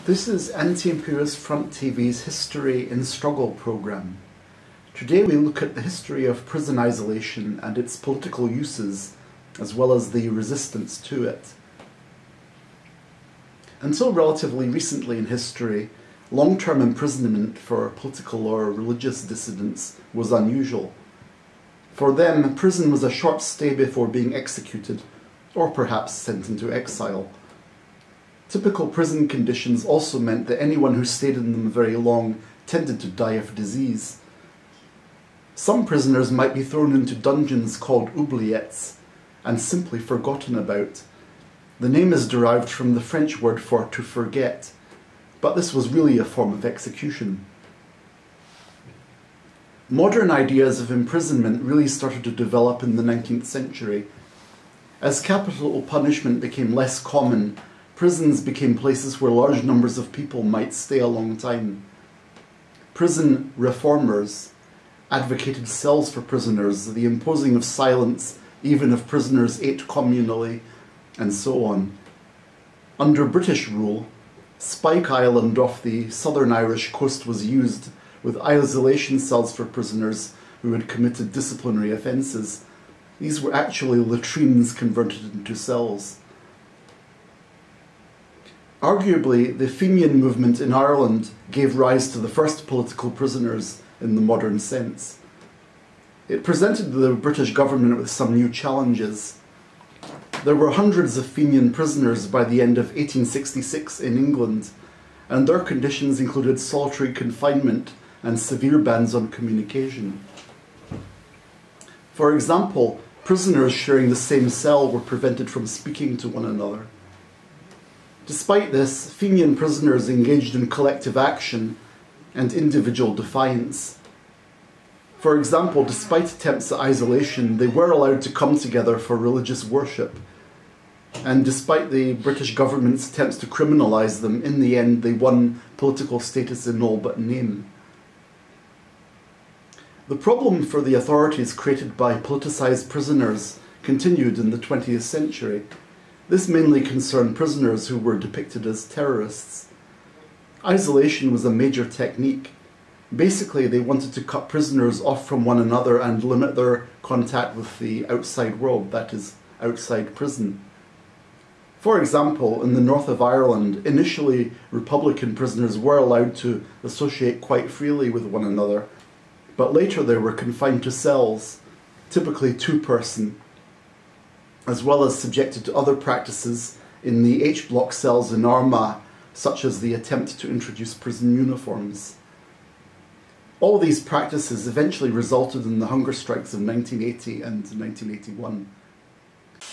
This is Anti-Imperialist Front TV's History in Struggle programme. Today we look at the history of prison isolation and its political uses, as well as the resistance to it. Until relatively recently in history, long-term imprisonment for political or religious dissidents was unusual. For them, prison was a short stay before being executed, or perhaps sent into exile. Typical prison conditions also meant that anyone who stayed in them very long tended to die of disease. Some prisoners might be thrown into dungeons called oubliettes and simply forgotten about. The name is derived from the French word for to forget, but this was really a form of execution. Modern ideas of imprisonment really started to develop in the 19th century. As capital punishment became less common, prisons became places where large numbers of people might stay a long time. Prison reformers advocated cells for prisoners, the imposing of silence even if prisoners ate communally, and so on. Under British rule, Spike Island off the southern Irish coast was used with isolation cells for prisoners who had committed disciplinary offences. These were actually latrines converted into cells. Arguably, the Fenian movement in Ireland gave rise to the first political prisoners in the modern sense. It presented the British government with some new challenges. There were hundreds of Fenian prisoners by the end of 1866 in England, and their conditions included solitary confinement and severe bans on communication. For example, prisoners sharing the same cell were prevented from speaking to one another. Despite this, Fenian prisoners engaged in collective action and individual defiance. For example, despite attempts at isolation, they were allowed to come together for religious worship. And despite the British government's attempts to criminalise them, in the end they won political status in all but name. The problem for the authorities created by politicised prisoners continued in the 20th century. This mainly concerned prisoners who were depicted as terrorists. Isolation was a major technique. Basically, they wanted to cut prisoners off from one another and limit their contact with the outside world, that is, outside prison. For example, in the north of Ireland, initially Republican prisoners were allowed to associate quite freely with one another, but later they were confined to cells, typically two-person, as well as subjected to other practices in the H-block cells in Armagh, such as the attempt to introduce prison uniforms. All these practices eventually resulted in the hunger strikes of 1980 and 1981.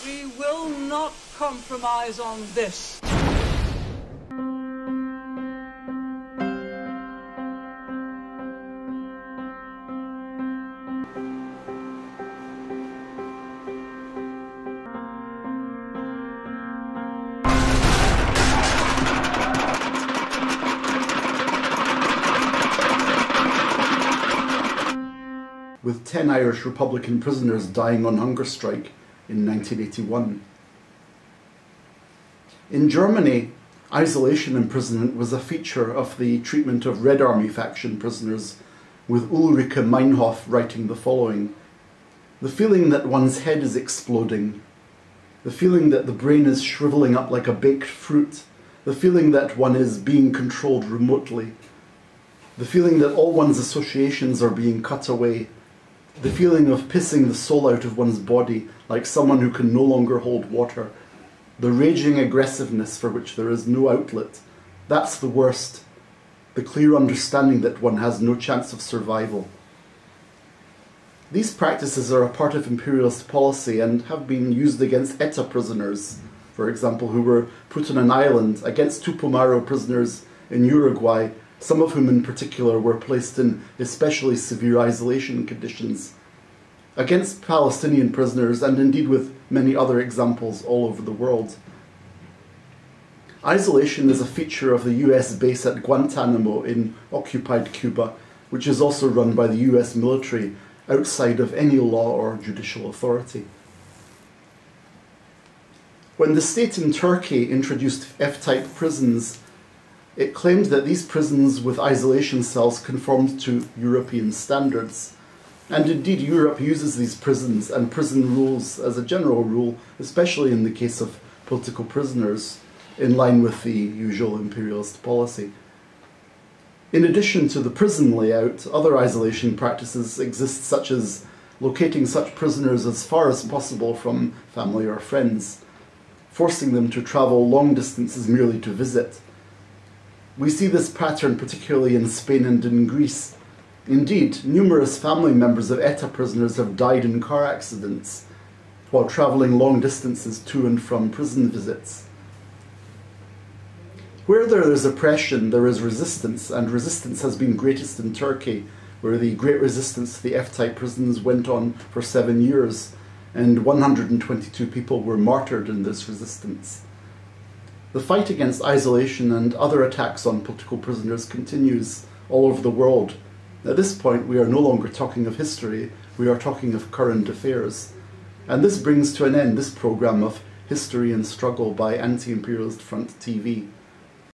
We will not compromise on this. With 10 Irish Republican prisoners dying on hunger strike in 1981. In Germany, isolation imprisonment was a feature of the treatment of Red Army faction prisoners, with Ulrike Meinhof writing the following: "The feeling that one's head is exploding, the feeling that the brain is shriveling up like a baked fruit, the feeling that one is being controlled remotely, the feeling that all one's associations are being cut away, the feeling of pissing the soul out of one's body like someone who can no longer hold water, the raging aggressiveness for which there is no outlet. That's the worst. The clear understanding that one has no chance of survival." These practices are a part of imperialist policy and have been used against ETA prisoners, for example, who were put on an island, against Tupamaro prisoners in Uruguay, some of whom in particular were placed in especially severe isolation conditions, against Palestinian prisoners, and indeed with many other examples all over the world. Isolation is a feature of the US base at Guantanamo in occupied Cuba, which is also run by the US military outside of any law or judicial authority. When the state in Turkey introduced F-type prisons, It claimed that these prisons with isolation cells conformed to European standards. And indeed, Europe uses these prisons and prison rules as a general rule, especially in the case of political prisoners, in line with the usual imperialist policy. In addition to the prison layout, other isolation practices exist, such as locating such prisoners as far as possible from family or friends, forcing them to travel long distances merely to visit. We see this pattern particularly in Spain and in Greece. Indeed, numerous family members of ETA prisoners have died in car accidents while travelling long distances to and from prison visits. Where there is oppression, there is resistance, and resistance has been greatest in Turkey, where the Great Resistance to the F-type prisons went on for 7 years, and 122 people were martyred in this resistance. The fight against isolation and other attacks on political prisoners continues all over the world. At this point, we are no longer talking of history, we are talking of current affairs. And this brings to an end this programme of History and Struggle by Anti-Imperialist Front TV.